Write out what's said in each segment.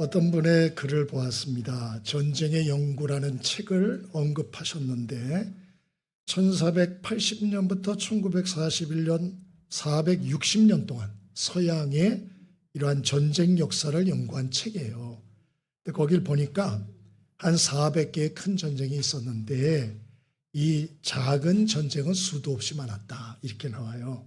어떤 분의 글을 보았습니다. 전쟁의 연구라는 책을 언급하셨는데 1480년부터 1941년 460년 동안 서양의 이러한 전쟁 역사를 연구한 책이에요. 근데 거길 보니까 한 400개의 큰 전쟁이 있었는데 이 작은 전쟁은 수도 없이 많았다 이렇게 나와요.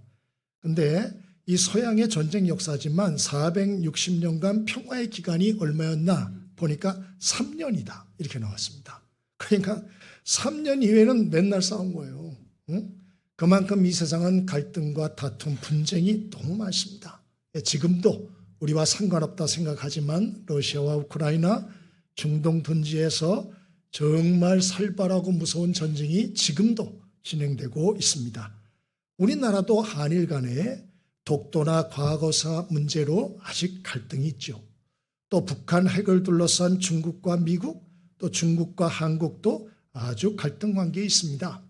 근데 이 서양의 전쟁 역사지만 460년간 평화의 기간이 얼마였나 보니까 3년이다 이렇게 나왔습니다. 그러니까 3년 이후에는 맨날 싸운 거예요. 응? 그만큼 이 세상은 갈등과 다툼, 분쟁이 너무 많습니다. 지금도 우리와 상관없다 생각하지만 러시아와 우크라이나, 중동 둔지에서 정말 살벌하고 무서운 전쟁이 지금도 진행되고 있습니다. 우리나라도 한일 간에 독도나 과거사 문제로 아직 갈등이 있죠. 또 북한 핵을 둘러싼 중국과 미국, 또 중국과 한국도 아주 갈등 관계에 있습니다.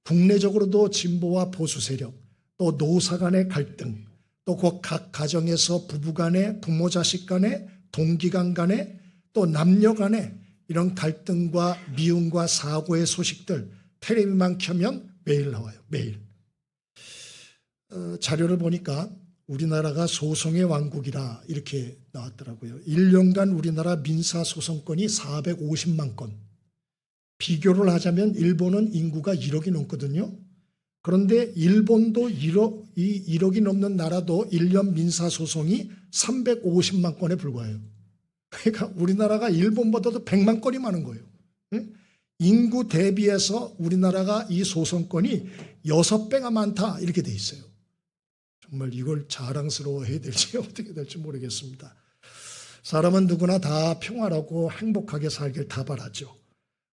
국내적으로도 진보와 보수 세력, 또 노사 간의 갈등, 또 각 가정에서 부부 간에, 부모 자식 간에, 동기간 간에, 또 남녀 간에 이런 갈등과 미움과 사고의 소식들 텔레비만 켜면 매일 나와요. 매일. 자료를 보니까 우리나라가 소송의 왕국이라 이렇게 나왔더라고요. 1년간 우리나라 민사소송건이 450만 건. 비교를 하자면 일본은 인구가 1억이 넘거든요. 그런데 일본도 1억이 넘는 나라도 1년 민사소송이 350만 건에 불과해요. 그러니까 우리나라가 일본보다도 100만 건이 많은 거예요. 인구 대비해서 우리나라가 이 소송건이 6배가 많다 이렇게 돼 있어요. 정말 이걸 자랑스러워해야 될지 어떻게 될지 모르겠습니다. 사람은 누구나 다 평화라고 행복하게 살길 다 바라죠.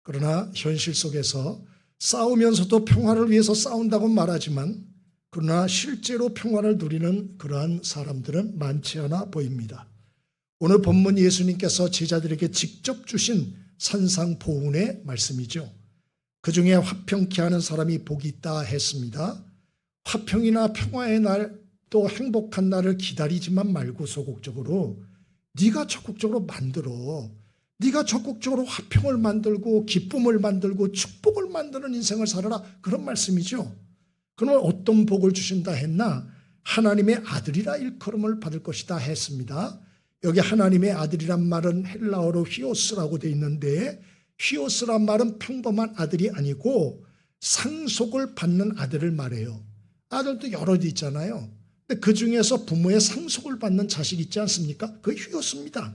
그러나 현실 속에서 싸우면서도 평화를 위해서 싸운다고 말하지만 그러나 실제로 평화를 누리는 그러한 사람들은 많지 않아 보입니다. 오늘 본문 예수님께서 제자들에게 직접 주신 산상보훈의 말씀이죠. 그중에 화평케 하는 사람이 복이 있다 했습니다. 화평이나 평화의 날 또 행복한 날을 기다리지만 말고 소극적으로 네가 적극적으로 만들어. 네가 적극적으로 화평을 만들고 기쁨을 만들고 축복을 만드는 인생을 살아라. 그런 말씀이죠. 그러면 어떤 복을 주신다 했나? 하나님의 아들이라 일컬음을 받을 것이다 했습니다. 여기 하나님의 아들이란 말은 헬라어로 휘오스라고 되어 있는데 휘오스란 말은 평범한 아들이 아니고 상속을 받는 아들을 말해요. 아들도 여러 있잖아요. 근데 그중에서 부모의 상속을 받는 자식이 있지 않습니까? 그게 휘오스입니다.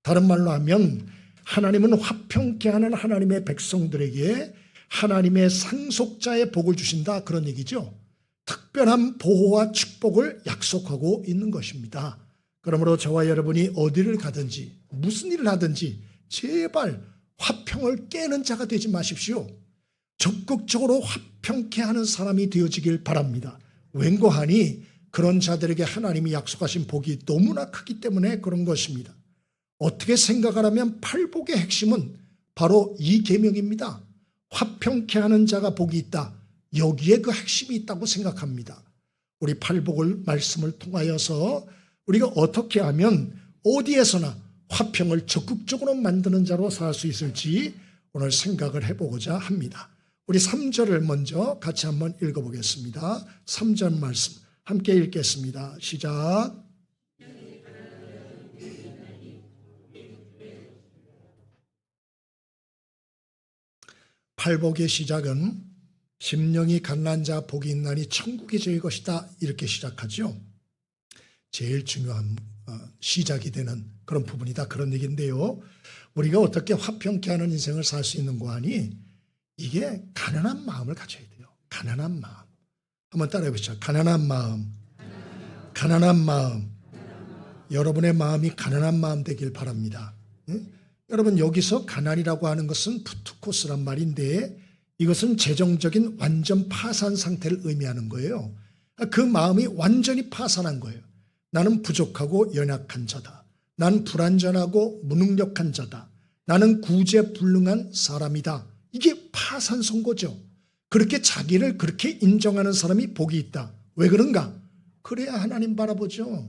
다른 말로 하면 하나님은 화평케 하는 하나님의 백성들에게 하나님의 상속자의 복을 주신다 그런 얘기죠. 특별한 보호와 축복을 약속하고 있는 것입니다. 그러므로 저와 여러분이 어디를 가든지 무슨 일을 하든지 제발 화평을 깨는 자가 되지 마십시오. 적극적으로 화평케 하는 사람이 되어지길 바랍니다. 웬고하니 그런 자들에게 하나님이 약속하신 복이 너무나 크기 때문에 그런 것입니다. 어떻게 생각하라면 팔복의 핵심은 바로 이 계명입니다. 화평케 하는 자가 복이 있다. 여기에 그 핵심이 있다고 생각합니다. 우리 팔복을 말씀을 통하여서 우리가 어떻게 하면 어디에서나 화평을 적극적으로 만드는 자로 살 수 있을지 오늘 생각을 해보고자 합니다. 우리 3절을 먼저 같이 한번 읽어보겠습니다. 3절 말씀 함께 읽겠습니다. 시작. 팔복의 시작은 심령이 가난한 자 복이 있나니 천국이 저희 것이다 이렇게 시작하죠. 제일 중요한 시작이 되는 그런 부분이다 그런 얘기인데요. 우리가 어떻게 화평케 하는 인생을 살 수 있는 거 아니? 이게 가난한 마음을 가져야 돼요. 가난한 마음. 한번 따라해 보시죠. 가난한 마음. 가난한 마음. 여러분의 마음이 가난한 마음 되길 바랍니다. 응? 여러분 여기서 가난이라고 하는 것은 푸트코스란 말인데 이것은 재정적인 완전 파산 상태를 의미하는 거예요. 그 마음이 완전히 파산한 거예요. 나는 부족하고 연약한 자다. 난 불완전하고 무능력한 자다. 나는 구제불능한 사람이다. 이게 파산 선고죠. 그렇게 자기를 그렇게 인정하는 사람이 복이 있다. 왜 그런가? 그래야 하나님 바라보죠.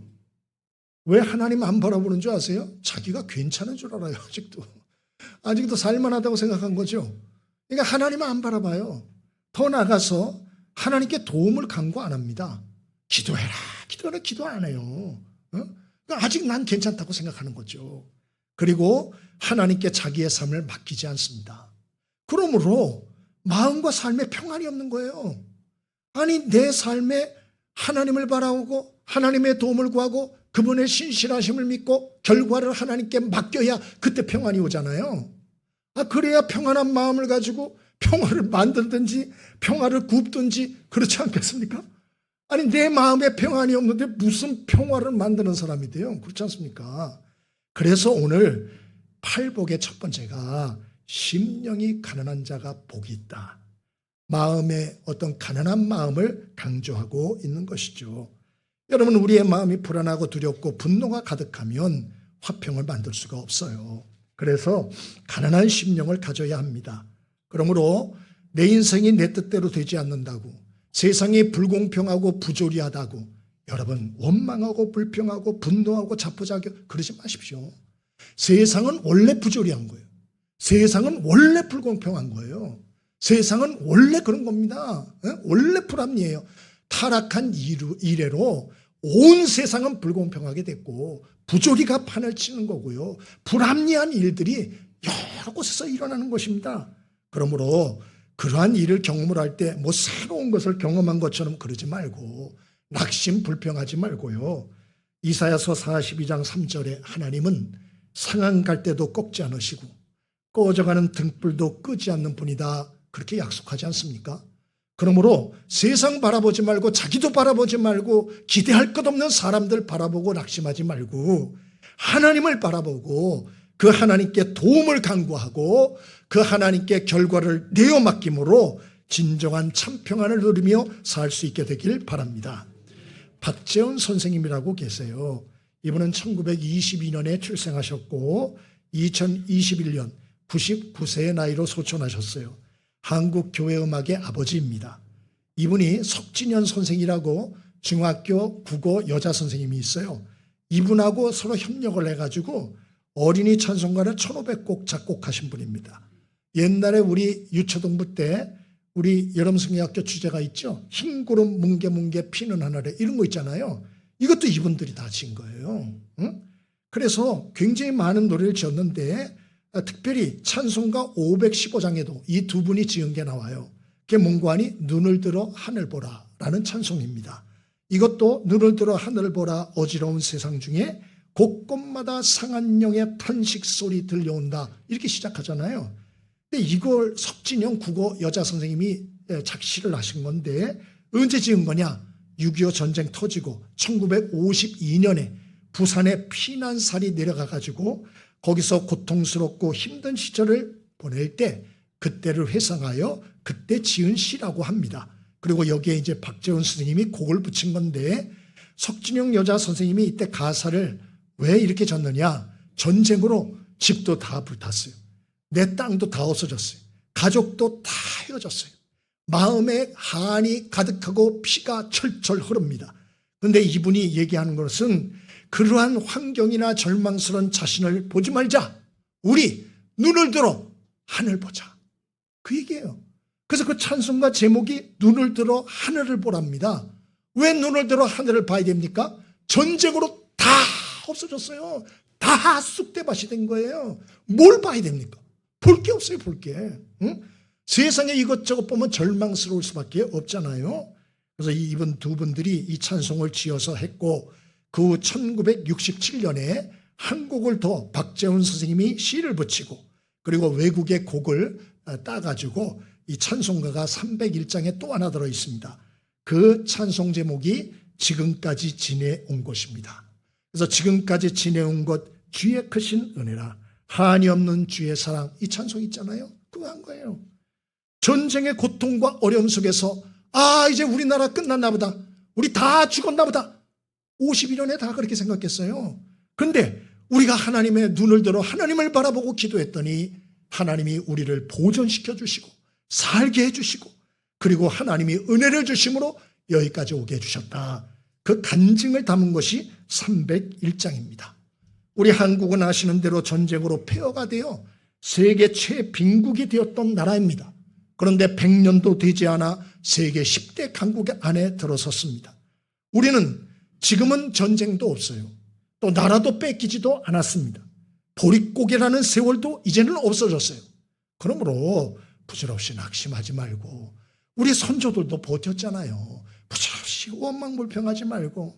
왜 하나님 안 바라보는 줄 아세요? 자기가 괜찮은 줄 알아요. 아직도 살만하다고 생각한 거죠. 그러니까 하나님 안 바라봐요. 더 나아가서 하나님께 도움을 간구 안 합니다. 기도해라, 기도해라, 기도 안 해요. 그러니까 아직 난 괜찮다고 생각하는 거죠. 그리고 하나님께 자기의 삶을 맡기지 않습니다. 그러므로 마음과 삶에 평안이 없는 거예요. 아니, 내 삶에 하나님을 바라보고 하나님의 도움을 구하고 그분의 신실하심을 믿고 결과를 하나님께 맡겨야 그때 평안이 오잖아요. 그래야 평안한 마음을 가지고 평화를 만들든지 평화를 굽든지 그렇지 않겠습니까? 아니, 내 마음에 평안이 없는데 무슨 평화를 만드는 사람이 돼요? 그렇지 않습니까? 그래서 오늘 팔복의 첫 번째가 심령이 가난한 자가 복이 있다. 마음의 어떤 가난한 마음을 강조하고 있는 것이죠. 여러분, 우리의 마음이 불안하고 두렵고 분노가 가득하면 화평을 만들 수가 없어요. 그래서 가난한 심령을 가져야 합니다. 그러므로 내 인생이 내 뜻대로 되지 않는다고, 세상이 불공평하고 부조리하다고 여러분 원망하고 불평하고 분노하고 자포자기 그러지 마십시오. 세상은 원래 부조리한 거예요. 세상은 원래 불공평한 거예요. 세상은 원래 그런 겁니다. 원래 불합리해요. 타락한 이래로 온 세상은 불공평하게 됐고 부조리가 판을 치는 거고요. 불합리한 일들이 여러 곳에서 일어나는 것입니다. 그러므로 그러한 일을 경험을 할 때 뭐 새로운 것을 경험한 것처럼 그러지 말고 낙심 불평하지 말고요. 이사야서 42장 3절에 하나님은 상한 갈대도 꺾지 않으시고 꺼져가는 등불도 끄지 않는 분이다, 그렇게 약속하지 않습니까? 그러므로 세상 바라보지 말고 자기도 바라보지 말고 기대할 것 없는 사람들 바라보고 낙심하지 말고 하나님을 바라보고 그 하나님께 도움을 간구하고 그 하나님께 결과를 내어 맡김으로 진정한 참 평안을 누리며 살 수 있게 되길 바랍니다. 박재원 선생님이라고 계세요. 이분은 1922년에 출생하셨고 2021년 99세의 나이로 소천하셨어요. 한국 교회 음악의 아버지입니다. 이분이 석진현 선생이라고 중학교 국어 여자 선생님이 있어요. 이분하고 서로 협력을 해가지고 어린이 찬송가를 1500곡 작곡하신 분입니다. 옛날에 우리 유초동부 때 우리 여름성경학교 주제가 있죠. 흰구름 뭉게뭉게 피는 하늘에 이런 거 있잖아요. 이것도 이분들이 다 지은 거예요. 그래서 굉장히 많은 노래를 지었는데 특별히 찬송가 515장에도 이 두 분이 지은 게 나와요. 그게 뭔가 하니 눈을 들어 하늘 보라 라는 찬송입니다. 이것도 눈을 들어 하늘 보라 어지러운 세상 중에 곳곳마다 상한 영의 탄식 소리 들려온다, 이렇게 시작하잖아요. 근데 이걸 석진영 국어 여자 선생님이 작시를 하신 건데 언제 지은 거냐? 6.25 전쟁 터지고 1952년에 부산에 피난살이 내려가가지고 거기서 고통스럽고 힘든 시절을 보낼 때 그때를 회상하여 그때 지은 시라고 합니다. 그리고 여기에 이제 박재원 선생님이 곡을 붙인 건데 석진영 여자 선생님이 이때 가사를 왜 이렇게 졌느냐? 전쟁으로 집도 다 불탔어요. 내 땅도 다 없어졌어요. 가족도 다 헤어졌어요. 마음에 한이 가득하고 피가 철철 흐릅니다. 그런데 이분이 얘기하는 것은 그러한 환경이나 절망스러운 자신을 보지 말자. 우리 눈을 들어 하늘 보자. 그 얘기예요. 그래서 그 찬송가 제목이 눈을 들어 하늘을 보랍니다. 왜 눈을 들어 하늘을 봐야 됩니까? 전쟁으로 다 없어졌어요. 다 쑥대밭이 된 거예요. 뭘 봐야 됩니까? 볼 게 없어요, 볼 게. 응? 세상에 이것저것 보면 절망스러울 수밖에 없잖아요. 그래서 이분 두 분들이 이 찬송을 지어서 했고 그 후 1967년에 한 곡을 더 박재훈 선생님이 시를 붙이고 그리고 외국의 곡을 따가지고 이 찬송가가 301장에 또 하나 들어있습니다. 그 찬송 제목이 지금까지 지내온 것입니다. 그래서 지금까지 지내온 것 주의 크신 은혜라 한이 없는 주의 사랑, 이 찬송 있잖아요. 그거 한 거예요. 전쟁의 고통과 어려움 속에서 이제 우리나라 끝났나 보다. 우리 다 죽었나 보다. 52년에 다 그렇게 생각했어요. 그런데 우리가 하나님의 눈을 들어 하나님을 바라보고 기도했더니 하나님이 우리를 보존시켜 주시고 살게 해주시고 그리고 하나님이 은혜를 주심으로 여기까지 오게 해주셨다. 그 간증을 담은 것이 301장입니다. 우리 한국은 아시는 대로 전쟁으로 폐허가 되어 세계 최빈국이 되었던 나라입니다. 그런데 100년도 되지 않아 세계 10대 강국 안에 들어섰습니다. 우리는 지금은 전쟁도 없어요. 또 나라도 뺏기지도 않았습니다. 보릿고개라는 세월도 이제는 없어졌어요. 그러므로 부질없이 낙심하지 말고, 우리 선조들도 버텼잖아요. 부질없이 원망불평하지 말고,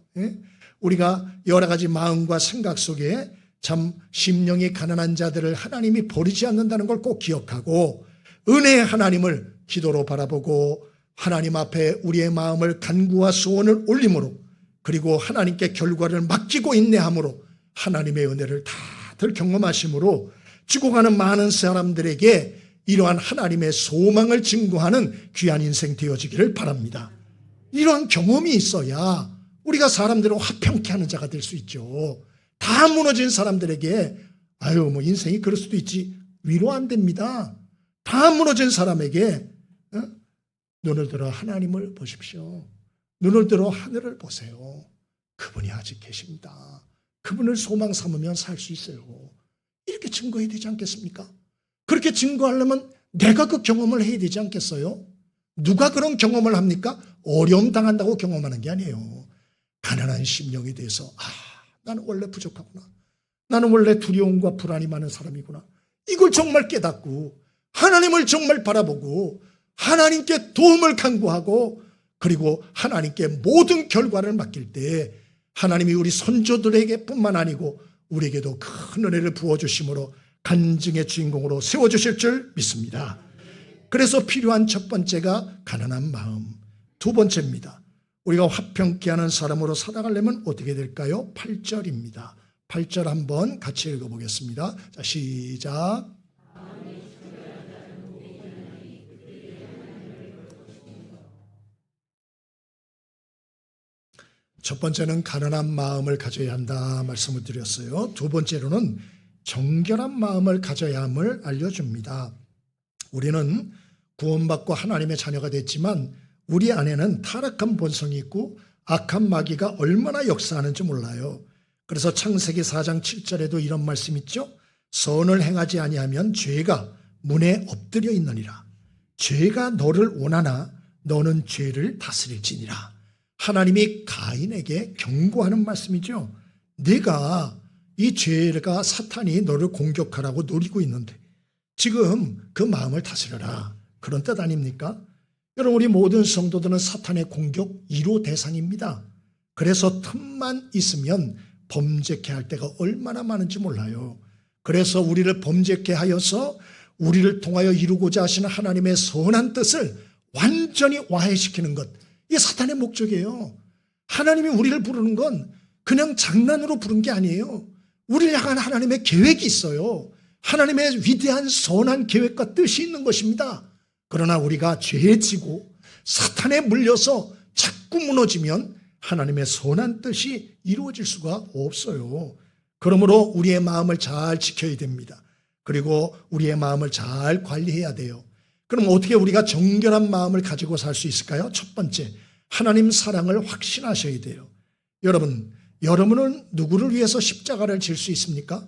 우리가 여러 가지 마음과 생각 속에 참 심령이 가난한 자들을 하나님이 버리지 않는다는 걸 꼭 기억하고, 은혜의 하나님을 기도로 바라보고 하나님 앞에 우리의 마음을 간구와 소원을 올림으로, 그리고 하나님께 결과를 맡기고 인내함으로 하나님의 은혜를 다들 경험하심으로 죽어가는 많은 사람들에게 이러한 하나님의 소망을 증거하는 귀한 인생 되어지기를 바랍니다. 이러한 경험이 있어야 우리가 사람들을 화평케 하는 자가 될 수 있죠. 다 무너진 사람들에게 뭐 인생이 그럴 수도 있지, 위로 안 됩니다. 다 무너진 사람에게 눈을 들어 하나님을 보십시오. 눈을 들어 하늘을 보세요. 그분이 아직 계십니다. 그분을 소망 삼으면 살 수 있어요. 이렇게 증거해야 되지 않겠습니까? 그렇게 증거하려면 내가 그 경험을 해야 되지 않겠어요? 누가 그런 경험을 합니까? 어려움 당한다고 경험하는 게 아니에요. 가난한 심령에 대해서 나는 원래 부족하구나. 나는 원래 두려움과 불안이 많은 사람이구나. 이걸 정말 깨닫고 하나님을 정말 바라보고 하나님께 도움을 간구하고, 그리고 하나님께 모든 결과를 맡길 때 하나님이 우리 선조들에게 뿐만 아니고 우리에게도 큰 은혜를 부어주심으로 간증의 주인공으로 세워주실 줄 믿습니다. 그래서 필요한 첫 번째가 가난한 마음, 두 번째입니다. 우리가 화평케 하는 사람으로 살아가려면 어떻게 될까요? 8절입니다. 8절 한번 같이 읽어보겠습니다. 자, 시작. 첫 번째는 가난한 마음을 가져야 한다 말씀을 드렸어요. 두 번째로는 정결한 마음을 가져야 함을 알려줍니다. 우리는 구원받고 하나님의 자녀가 됐지만 우리 안에는 타락한 본성이 있고 악한 마귀가 얼마나 역사하는지 몰라요. 그래서 창세기 4장 7절에도 이런 말씀 있죠. 선을 행하지 아니하면 죄가 문에 엎드려 있느니라. 죄가 너를 원하나 너는 죄를 다스릴지니라. 하나님이 가인에게 경고하는 말씀이죠. 네가 이 죄가 사탄이 너를 공격하라고 노리고 있는데 지금 그 마음을 다스려라. 그런 뜻 아닙니까? 여러분, 우리 모든 성도들은 사탄의 공격 1호 대상입니다. 그래서 틈만 있으면 범죄케 할 때가 얼마나 많은지 몰라요. 그래서 우리를 범죄케 하여서 우리를 통하여 이루고자 하시는 하나님의 선한 뜻을 완전히 와해시키는 것, 이게 사탄의 목적이에요. 하나님이 우리를 부르는 건 그냥 장난으로 부른 게 아니에요. 우리를 향한 하나님의 계획이 있어요. 하나님의 위대한 선한 계획과 뜻이 있는 것입니다. 그러나 우리가 죄에 지고 사탄에 물려서 자꾸 무너지면 하나님의 선한 뜻이 이루어질 수가 없어요. 그러므로 우리의 마음을 잘 지켜야 됩니다. 그리고 우리의 마음을 잘 관리해야 돼요. 그럼 어떻게 우리가 정결한 마음을 가지고 살 수 있을까요? 첫 번째, 하나님 사랑을 확신하셔야 돼요. 여러분은 누구를 위해서 십자가를 질 수 있습니까?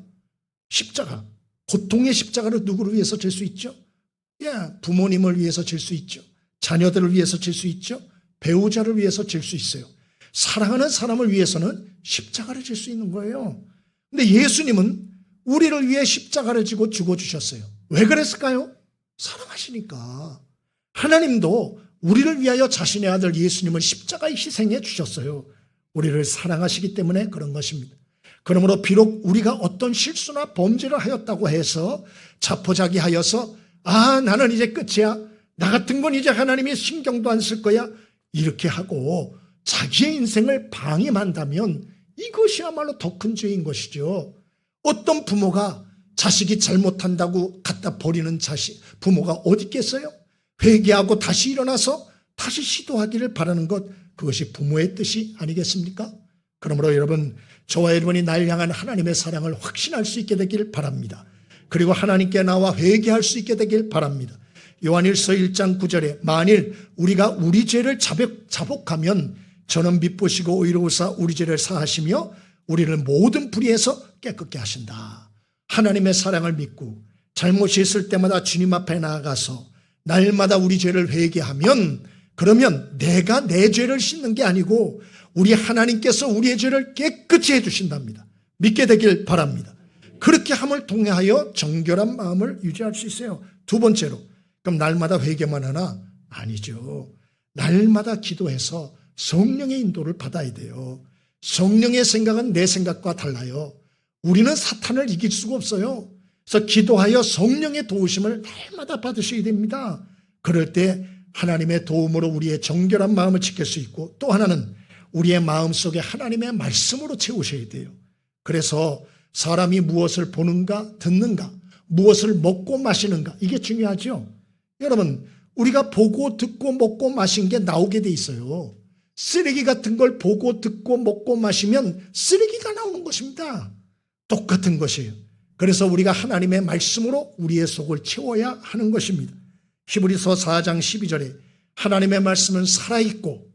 십자가, 고통의 십자가를 누구를 위해서 질 수 있죠? 부모님을 위해서 질 수 있죠. 자녀들을 위해서 질 수 있죠. 배우자를 위해서 질 수 있어요. 사랑하는 사람을 위해서는 십자가를 질 수 있는 거예요. 근데 예수님은 우리를 위해 십자가를 지고 죽어주셨어요. 왜 그랬을까요? 사랑하시니까. 하나님도 우리를 위하여 자신의 아들 예수님을 십자가에 희생해 주셨어요. 우리를 사랑하시기 때문에 그런 것입니다. 그러므로 비록 우리가 어떤 실수나 범죄를 하였다고 해서 자포자기하여서 나는 이제 끝이야, 나 같은 건 이제 하나님이 신경도 안 쓸 거야, 이렇게 하고 자기의 인생을 방임한다면 이것이야말로 더 큰 죄인 것이죠. 어떤 부모가 자식이 잘못한다고 갖다 버리는 부모가 어디 있겠어요? 회개하고 다시 일어나서 다시 시도하기를 바라는 것, 그것이 부모의 뜻이 아니겠습니까? 그러므로 여러분, 저와 여러분이 날 향한 하나님의 사랑을 확신할 수 있게 되길 바랍니다. 그리고 하나님께 나와 회개할 수 있게 되길 바랍니다. 요한일서 1장 9절에 만일 우리가 우리 죄를 자복하면 저는 미쁘시고 의로우사 우리 죄를 사하시며 우리를 모든 불의에서 깨끗게 하신다. 하나님의 사랑을 믿고 잘못이 있을 때마다 주님 앞에 나아가서 날마다 우리 죄를 회개하면, 그러면 내가 내 죄를 씻는 게 아니고 우리 하나님께서 우리의 죄를 깨끗이 해주신답니다. 믿게 되길 바랍니다. 그렇게 함을 통하여 정결한 마음을 유지할 수 있어요. 두 번째로, 그럼 날마다 회개만 하나? 아니죠. 날마다 기도해서 성령의 인도를 받아야 돼요. 성령의 생각은 내 생각과 달라요. 우리는 사탄을 이길 수가 없어요. 그래서 기도하여 성령의 도우심을 날마다 받으셔야 됩니다. 그럴 때 하나님의 도움으로 우리의 정결한 마음을 지킬 수 있고, 또 하나는 우리의 마음속에 하나님의 말씀으로 채우셔야 돼요. 그래서 사람이 무엇을 보는가 듣는가, 무엇을 먹고 마시는가, 이게 중요하죠. 여러분, 우리가 보고 듣고 먹고 마신 게 나오게 돼 있어요. 쓰레기 같은 걸 보고 듣고 먹고 마시면 쓰레기가 나오는 것입니다. 똑같은 것이에요. 그래서 우리가 하나님의 말씀으로 우리의 속을 채워야 하는 것입니다. 히브리서 4장 12절에 하나님의 말씀은 살아있고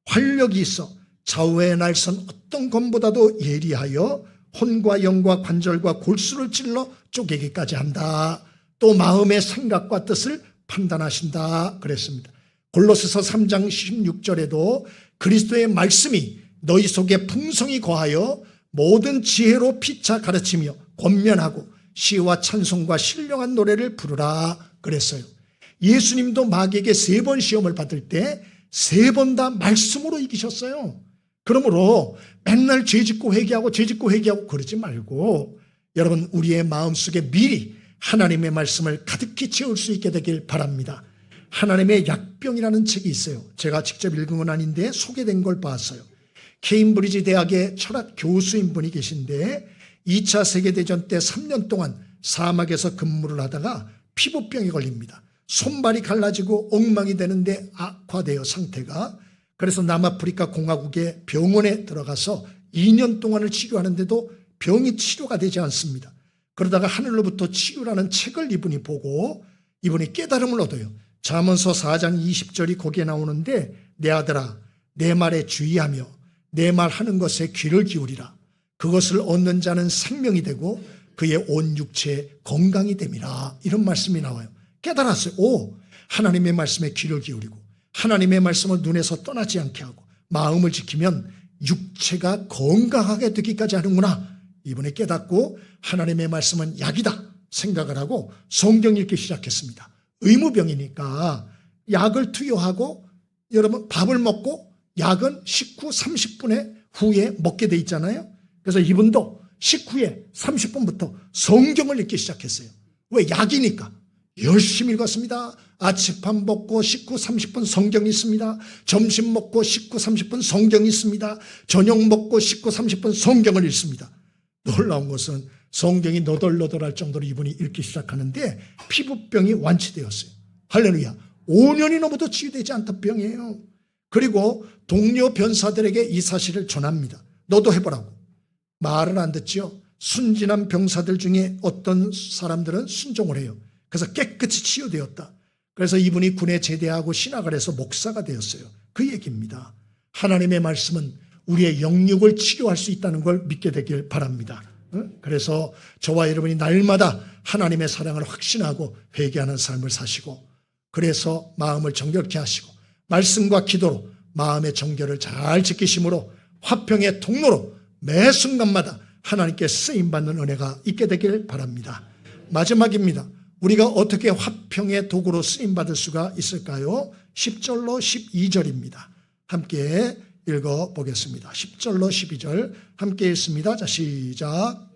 활력이 있어 좌우의 날선 어떤 검보다도 예리하여 혼과 영과 관절과 골수를 찔러 쪼개기까지 한다. 또 마음의 생각과 뜻을 판단하신다 그랬습니다. 골로새서 3장 16절에도 그리스도의 말씀이 너희 속에 풍성히 거하여 모든 지혜로 피차 가르치며 권면하고 시와 찬송과 신령한 노래를 부르라 그랬어요. 예수님도 마귀에게 3번 시험을 받을 때 3번 다 말씀으로 이기셨어요. 그러므로 맨날 죄짓고 회개하고 죄짓고 회개하고 그러지 말고, 여러분 우리의 마음속에 미리 하나님의 말씀을 가득히 채울 수 있게 되길 바랍니다. 하나님의 약병이라는 책이 있어요. 제가 직접 읽은 건 아닌데 소개된 걸 봤어요. 케임브리지 대학의 철학 교수인 분이 계신데 2차 세계대전 때 3년 동안 사막에서 근무를 하다가 피부병에 걸립니다. 손발이 갈라지고 엉망이 되는데 악화되어 상태가. 그래서 남아프리카 공화국의 병원에 들어가서 2년 동안을 치료하는데도 병이 치료가 되지 않습니다. 그러다가 하늘로부터 치유라는 책을 이분이 보고 이분이 깨달음을 얻어요. 잠언서 4장 20절이 거기에 나오는데, 내 아들아 내 말에 주의하며 내 말 하는 것에 귀를 기울이라. 그것을 얻는 자는 생명이 되고 그의 온 육체에 건강이 됨이라. 이런 말씀이 나와요. 깨달았어요. 오, 하나님의 말씀에 귀를 기울이고 하나님의 말씀을 눈에서 떠나지 않게 하고 마음을 지키면 육체가 건강하게 되기까지 하는구나. 이번에 깨닫고 하나님의 말씀은 약이다 생각을 하고 성경 읽기 시작했습니다. 의무병이니까 약을 투여하고, 여러분 밥을 먹고 약은 식후 30분에 후에 먹게 돼 있잖아요. 그래서 이분도 식후에 30분부터 성경을 읽기 시작했어요. 왜? 약이니까. 열심히 읽었습니다. 아침밥 먹고 식후 30분 성경 있습니다. 점심 먹고 식후 30분 성경 있습니다. 저녁 먹고 식후 30분 성경을 읽습니다. 놀라운 것은 성경이 너덜너덜할 정도로 이분이 읽기 시작하는데 피부병이 완치되었어요. 할렐루야. 5년이 넘어도 치유되지 않던 병이에요. 그리고 동료 병사들에게 이 사실을 전합니다. 너도 해보라고. 말을 안 듣죠. 순진한 병사들 중에 어떤 사람들은 순종을 해요. 그래서 깨끗이 치유되었다. 그래서 이분이 군에 제대하고 신학을 해서 목사가 되었어요. 그 얘기입니다. 하나님의 말씀은 우리의 영육을 치료할 수 있다는 걸 믿게 되길 바랍니다. 그래서 저와 여러분이 날마다 하나님의 사랑을 확신하고 회개하는 삶을 사시고, 그래서 마음을 정결케 하시고 말씀과 기도로 마음의 정결을 잘 지키심으로 화평의 통로로 매 순간마다 하나님께 쓰임받는 은혜가 있게 되길 바랍니다. 마지막입니다. 우리가 어떻게 화평의 도구로 쓰임받을 수가 있을까요? 10절로 12절입니다. 함께 읽어보겠습니다. 10절로 12절 함께 읽습니다. 자, 시작.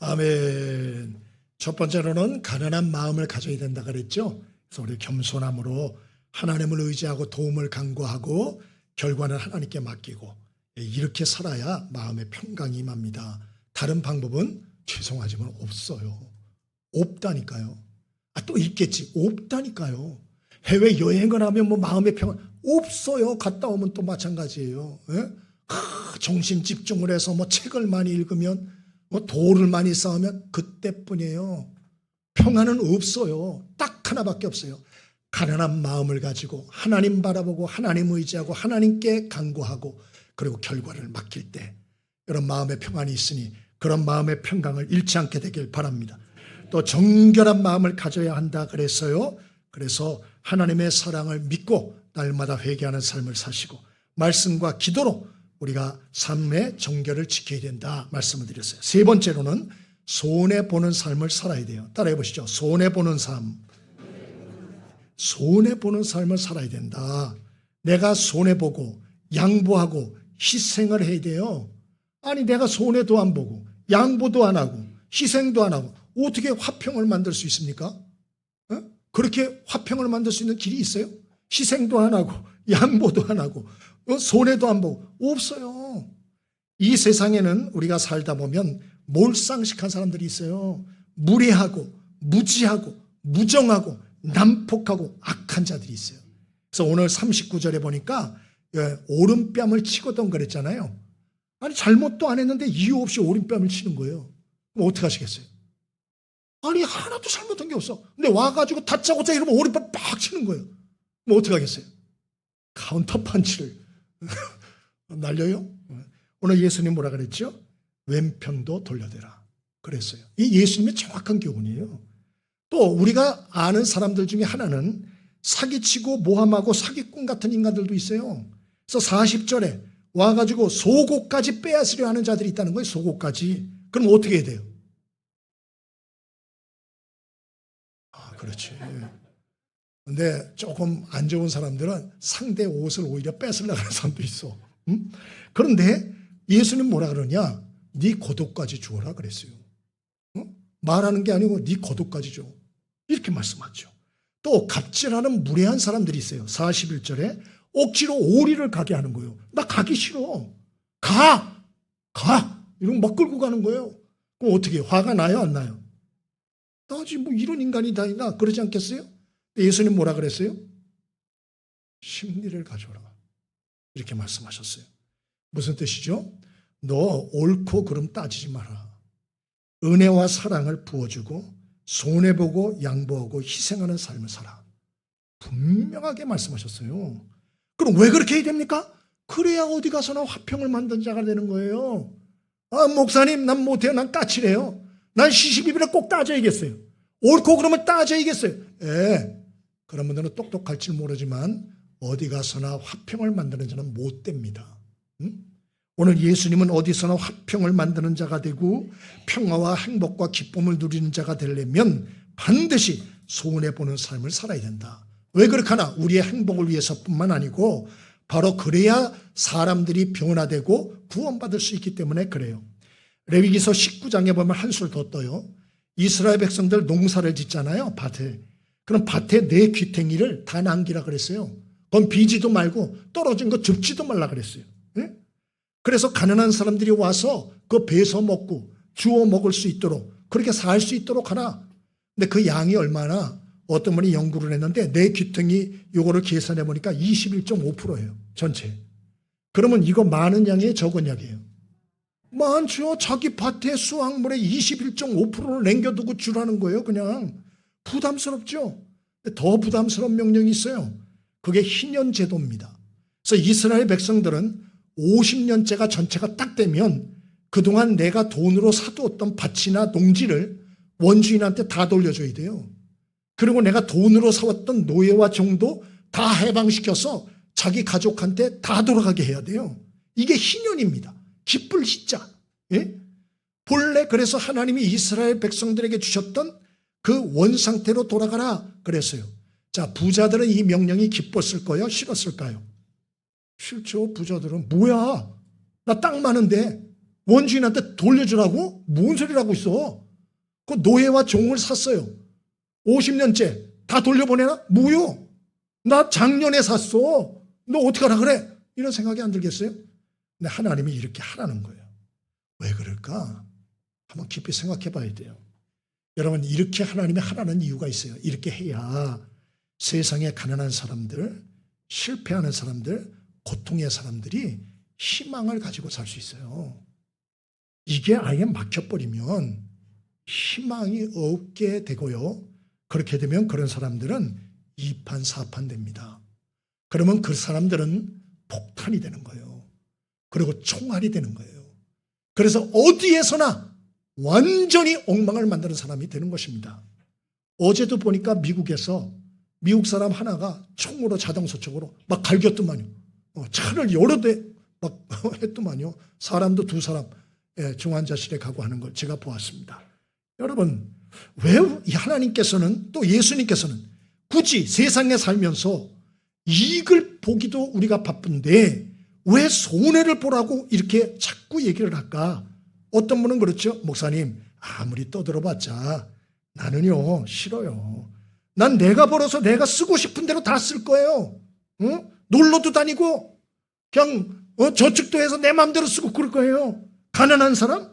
아멘. 첫 번째로는 가난한 마음을 가져야 된다 그랬죠. 그래서 우리 겸손함으로 하나님을 의지하고 도움을 간구하고 결과는 하나님께 맡기고, 이렇게 살아야 마음의 평강이 임합니다. 다른 방법은 죄송하지만 없어요. 없다니까요. 또 있겠지. 없다니까요. 해외 여행을 하면 뭐 마음의 평안 없어요. 갔다 오면 또 마찬가지예요. 예? 정신 집중을 해서 뭐 책을 많이 읽으면 뭐 도를 많이 쌓으면 그때뿐이에요. 평안은 없어요. 딱 하나밖에 없어요. 가난한 마음을 가지고 하나님 바라보고 하나님 의지하고 하나님께 간구하고 그리고 결과를 맡길 때 이런 마음의 평안이 있으니 그런 마음의 평강을 잃지 않게 되길 바랍니다. 또 정결한 마음을 가져야 한다 그랬어요. 그래서 하나님의 사랑을 믿고 날마다 회개하는 삶을 사시고 말씀과 기도로 우리가 삶의 정결을 지켜야 된다 말씀을 드렸어요. 세 번째로는 손해보는 삶을 살아야 돼요. 따라해 보시죠. 손해보는 삶. 손해보는 삶을 살아야 된다. 내가 손해보고 양보하고 희생을 해야 돼요. 아니 내가 손해도 안 보고 양보도 안 하고 희생도 안 하고 어떻게 화평을 만들 수 있습니까? 그렇게 화평을 만들 수 있는 길이 있어요? 희생도 안 하고 양보도 안 하고 손해도 안 보고 없어요. 이 세상에는 우리가 살다 보면 몰상식한 사람들이 있어요. 무례하고 무지하고 무정하고 난폭하고 악한 자들이 있어요. 그래서 오늘 39절에 보니까 오른뺨을 치거든 그랬잖아요. 아니 잘못도 안 했는데 이유 없이 오른뺨을 치는 거예요. 그럼 어떻게 하시겠어요? 아니 하나도 잘못한 게 없어. 근데 와가지고 다짜고짜 이러면 오른뺨 빡 치는 거예요. 그럼 어떻게 하겠어요? 카운터 펀치를 날려요. 오늘 예수님 뭐라 그랬죠? 왼편도 돌려대라 그랬어요. 이 예수님의 정확한 교훈이에요. 또 우리가 아는 사람들 중에 하나는 사기치고 모함하고 사기꾼 같은 인간들도 있어요. 그래서 40절에 와가지고 속옷까지 빼앗으려 하는 자들이 있다는 거예요. 속옷까지. 그럼 어떻게 해야 돼요? 그렇지. 근데 조금 안 좋은 사람들은 상대 옷을 오히려 뺏으려고 하는 사람도 있어. 그런데 예수님 뭐라 그러냐? 네 겉옷까지 주어라 그랬어요. 말하는 게 아니고 네 겉옷까지 줘. 이렇게 말씀하죠. 또 갑질하는 무례한 사람들이 있어요. 41절에 억지로 오리를 가게 하는 거예요. 나 가기 싫어. 가! 이러면 막 끌고 가는 거예요. 그럼 어떻게 해요? 화가 나요? 안 나요? 나지 뭐 이런 인간이 다 있나? 그러지 않겠어요? 예수님 뭐라 그랬어요? 심리를 가져라. 이렇게 말씀하셨어요. 무슨 뜻이죠? 너 옳고 그름 따지지 마라. 은혜와 사랑을 부어주고 손해보고 양보하고 희생하는 삶을 살아. 분명하게 말씀하셨어요. 그럼 왜 그렇게 해야 됩니까? 그래야 어디 가서나 화평을 만든 자가 되는 거예요. 목사님 난 못해요. 난 까칠해요. 난 시시비비를 꼭 따져야겠어요. 옳고 그러면 따져야겠어요. 그런 분들은 똑똑할 줄 모르지만 어디 가서나 화평을 만드는 자는 못 됩니다. 오늘 예수님은 어디서나 화평을 만드는 자가 되고 평화와 행복과 기쁨을 누리는 자가 되려면 반드시 손해보는 삶을 살아야 된다. 왜 그렇게하나? 우리의 행복을 위해서뿐만 아니고 바로 그래야 사람들이 변화되고 구원받을 수 있기 때문에 그래요. 레위기서 19장에 보면 한술 더 떠요. 이스라엘 백성들 농사를 짓잖아요. 밭에. 그럼 밭에 내 귀탱이를 다 남기라 그랬어요. 그건 비지도 말고 떨어진 거 줍지도 말라 그랬어요. 그래서 가난한 사람들이 와서 그 베서 먹고 주워 먹을 수 있도록 그렇게 살 수 있도록 하라. 근데 그 양이 얼마나? 어떤 분이 연구를 했는데 내 귀퉁이 요거를 계산해 보니까 21.5%예요. 전체. 그러면 이거 많은 양이에요? 적은 양이에요? 많죠. 자기 밭에 수확물의 21.5%를 남겨두고 주라는 거예요. 그냥 부담스럽죠. 더 부담스러운 명령이 있어요. 그게 희년 제도입니다. 그래서 이스라엘 백성들은 50년째가 전체가 딱 되면 그동안 내가 돈으로 사두었던 밭이나 농지를 원주인한테 다 돌려줘야 돼요. 그리고 내가 돈으로 사왔던 노예와 종도 다 해방시켜서 자기 가족한테 다 돌아가게 해야 돼요. 이게 희년입니다. 기쁠 희자. 본래 그래서 하나님이 이스라엘 백성들에게 주셨던 그 원상태로 돌아가라 그랬어요. 자, 부자들은 이 명령이 기뻤을 거예요? 싫었을까요? 싫죠. 부자들은 뭐야? 나 땅 많은데 원주인한테 돌려주라고? 뭔 소리라고 있어? 그 노예와 종을 샀어요. 50년째 다 돌려보내나? 뭐요? 나 작년에 샀어. 너 어떡하라 그래? 이런 생각이 안 들겠어요? 근데 하나님이 이렇게 하라는 거예요. 왜 그럴까? 한번 깊이 생각해 봐야 돼요. 여러분, 이렇게 하나님이 하라는 이유가 있어요. 이렇게 해야 세상의 가난한 사람들, 실패하는 사람들, 고통의 사람들이 희망을 가지고 살 수 있어요. 이게 아예 막혀버리면 희망이 없게 되고요. 그렇게 되면 그런 사람들은 이판사판 됩니다. 그러면 그 사람들은 폭탄이 되는 거예요. 그리고 총알이 되는 거예요. 그래서 어디에서나 완전히 엉망을 만드는 사람이 되는 것입니다. 어제도 보니까 미국에서 미국 사람 하나가 총으로 자동소총으로 막 갈겼더만요. 차를 여러 대 막 했더만요. 사람도 두 사람 중환자실에 가고 하는 걸 제가 보았습니다. 여러분, 왜 하나님께서는 또 예수님께서는 굳이 세상에 살면서 이익을 보기도 우리가 바쁜데 왜 손해를 보라고 이렇게 자꾸 얘기를 할까? 어떤 분은 그렇죠. 목사님, 아무리 떠들어봤자 나는요 싫어요. 난 내가 벌어서 내가 쓰고 싶은 대로 다 쓸 거예요. 놀러도 다니고 그냥 저축도 해서 내 마음대로 쓰고 그럴 거예요. 가난한 사람?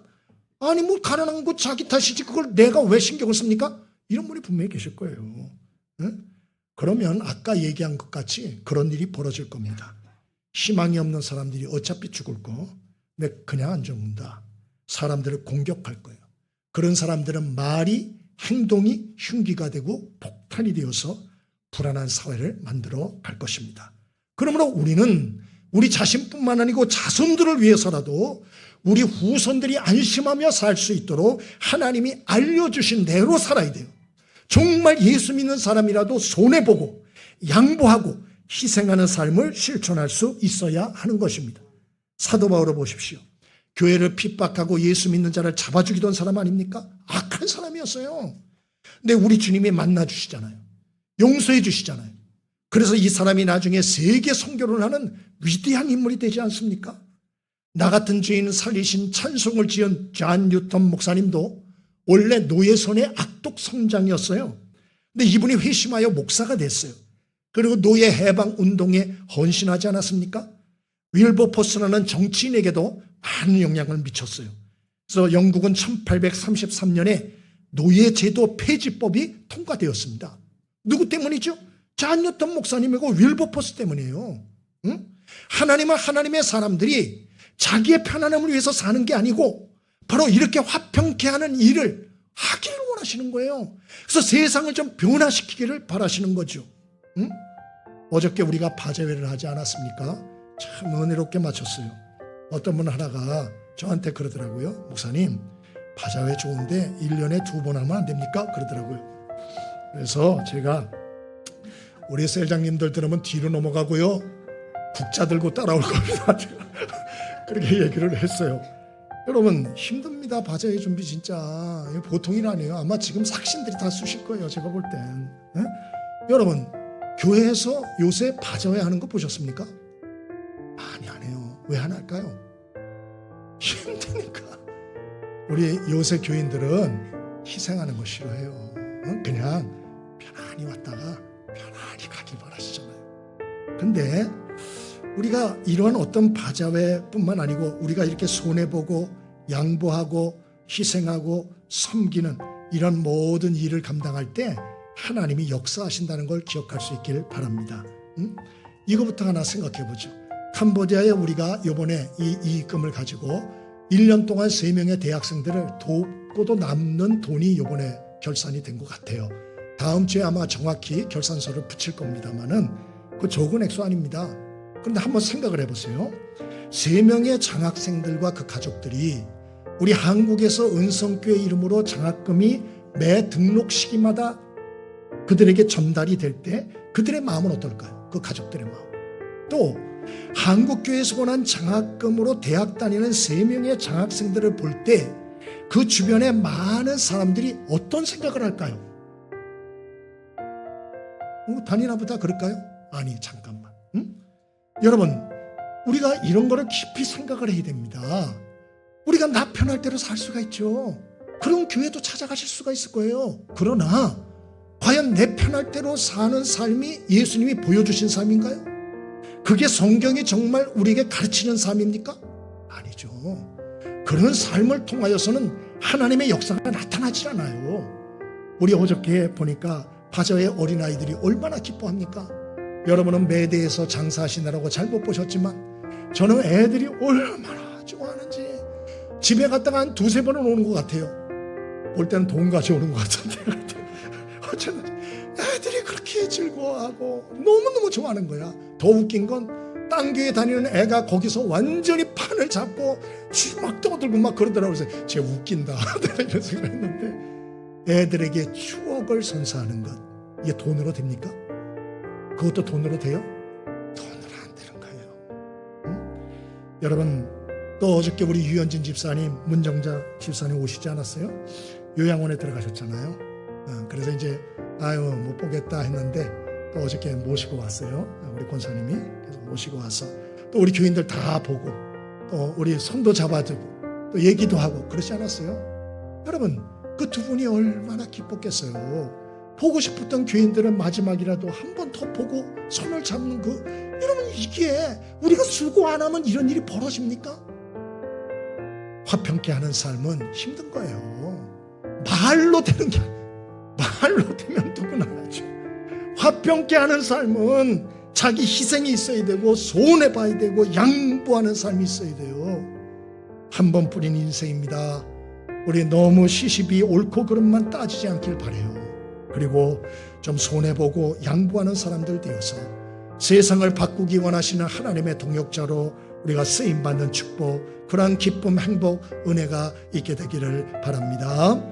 아니 뭐 가난한 거 자기 탓이지 그걸 내가 왜 신경을 씁니까? 이런 분이 분명히 계실 거예요. 그러면 아까 얘기한 것 같이 그런 일이 벌어질 겁니다. 희망이 없는 사람들이 어차피 죽을 거 내가 그냥 안 죽는다. 사람들을 공격할 거예요. 그런 사람들은 말이 행동이 흉기가 되고 폭탄이 되어서 불안한 사회를 만들어 갈 것입니다. 그러므로 우리는 우리 자신뿐만 아니고 자손들을 위해서라도 우리 후손들이 안심하며 살 수 있도록 하나님이 알려주신 대로 살아야 돼요. 정말 예수 믿는 사람이라도 손해보고 양보하고 희생하는 삶을 실천할 수 있어야 하는 것입니다. 사도 바울을 보십시오. 교회를 핍박하고 예수 믿는 자를 잡아주기던 사람 아닙니까? 악한 사람이었어요. 근데 우리 주님이 만나주시잖아요. 용서해 주시잖아요. 그래서 이 사람이 나중에 세계 선교를 하는 위대한 인물이 되지 않습니까? 나 같은 죄인을 살리신 찬송을 지은 존 뉴턴 목사님도 원래 노예선의 악독 성장이었어요. 근데 이분이 회심하여 목사가 됐어요. 그리고 노예 해방 운동에 헌신하지 않았습니까? 윌버포스라는 정치인에게도 많은 영향을 미쳤어요. 그래서 영국은 1833년에 노예제도 폐지법이 통과되었습니다. 누구 때문이죠? 존 뉴턴 목사님이고 윌버포스 때문이에요. 하나님은 하나님의 사람들이 자기의 편안함을 위해서 사는 게 아니고 바로 이렇게 화평케 하는 일을 하기를 원하시는 거예요. 그래서 세상을 좀 변화시키기를 바라시는 거죠. 어저께 우리가 바제회를 하지 않았습니까? 참 은혜롭게 마쳤어요. 어떤 분 하나가 저한테 그러더라고요. 목사님, 바자회 좋은데 1년에 2번 하면 안 됩니까? 그러더라고요. 그래서 제가 우리 셀장님들 들으면 뒤로 넘어가고요. 국자 들고 따라올 겁니다. 그렇게 얘기를 했어요. 여러분 힘듭니다. 바자회 준비 진짜 보통 일 아니에요. 아마 지금 삭신들이 다 쑤실 거예요. 제가 볼 땐. 여러분 교회에서 요새 바자회 하는 거 보셨습니까? 많이 안 해요. 왜 안 할까요? 힘드니까. 우리 요새 교인들은 희생하는 거 싫어해요. 그냥 편안히 왔다가 편안히 가길 바라시잖아요. 근데 우리가 이런 어떤 바자회뿐만 아니고 우리가 이렇게 손해보고 양보하고 희생하고 섬기는 이런 모든 일을 감당할 때 하나님이 역사하신다는 걸 기억할 수 있길 바랍니다. 이거부터 하나 생각해 보죠. 캄보디아에 우리가 이번에 이 이익금을 가지고 1년 동안 3명의 대학생들을 돕고도 남는 돈이 이번에 결산이 된 것 같아요. 다음 주에 아마 정확히 결산서를 붙일 겁니다만은 그 적은 액수 아닙니다. 그런데 한번 생각을 해보세요. 3명의 장학생들과 그 가족들이 우리 한국에서 은성교회 이름으로 장학금이 매 등록 시기마다 그들에게 전달이 될 때 그들의 마음은 어떨까요? 그 가족들의 마음. 또 한국교회에서 보낸 장학금으로 대학 다니는 3명의 장학생들을 볼 때 그 주변에 많은 사람들이 어떤 생각을 할까요? 다니나 보다 그럴까요? 아니 잠깐만. 여러분 우리가 이런 거를 깊이 생각을 해야 됩니다. 우리가 나 편할 대로 살 수가 있죠. 그런 교회도 찾아가실 수가 있을 거예요. 그러나 과연 내 편할 대로 사는 삶이 예수님이 보여주신 삶인가요? 그게 성경이 정말 우리에게 가르치는 삶입니까? 아니죠. 그런 삶을 통하여서는 하나님의 역사가 나타나질 않아요. 우리 어저께 보니까 바저의 어린아이들이 얼마나 기뻐합니까? 여러분은 매대에서 장사하시느라고 잘 못 보셨지만 저는 애들이 얼마나 좋아하는지 집에 갔다가 한 두세 번은 오는 것 같아요. 올 때는 돈 가져오는 것 같은데 어쨌든 애들이 그렇게 즐거워하고 너무너무 좋아하는 거야. 더 웃긴 건 딴 교회 다니는 애가 거기서 완전히 판을 잡고 막 떠들고 막 그러더라고요. 그래서 쟤 웃긴다 이런 생각을 했는데 애들에게 추억을 선사하는 것, 이게 돈으로 됩니까? 그것도 돈으로 돼요? 돈으로 안 되는 거예요. 응? 여러분, 또 어저께 우리 유현진 집사님, 문정자 집사님 오시지 않았어요? 요양원에 들어가셨잖아요. 그래서 이제 아유 못 보겠다 했는데 또 어저께 모시고 왔어요. 우리 권사님이. 그래서 모시고 와서 또 우리 교인들 다 보고 또 우리 손도 잡아주고 또 얘기도 하고 그러지 않았어요? 여러분, 그 두 분이 얼마나 기뻤겠어요. 보고 싶었던 교인들은 마지막이라도 한 번 더 보고 손을 잡는 그, 여러분, 이게 우리가 수고 안 하면 이런 일이 벌어집니까? 화평케 하는 삶은 힘든 거예요. 말로 되는 게 아니에요. 말로 되면 누구나 하죠. 화평케 하는 삶은 자기 희생이 있어야 되고 손해봐야 되고 양보하는 삶이 있어야 돼요. 한 번 뿌린 인생입니다. 우리 너무 시시비 옳고 그름만 따지지 않길 바라요. 그리고 좀 손해보고 양보하는 사람들 되어서 세상을 바꾸기 원하시는 하나님의 동역자로 우리가 쓰임받는 축복, 그러한 기쁨, 행복, 은혜가 있게 되기를 바랍니다.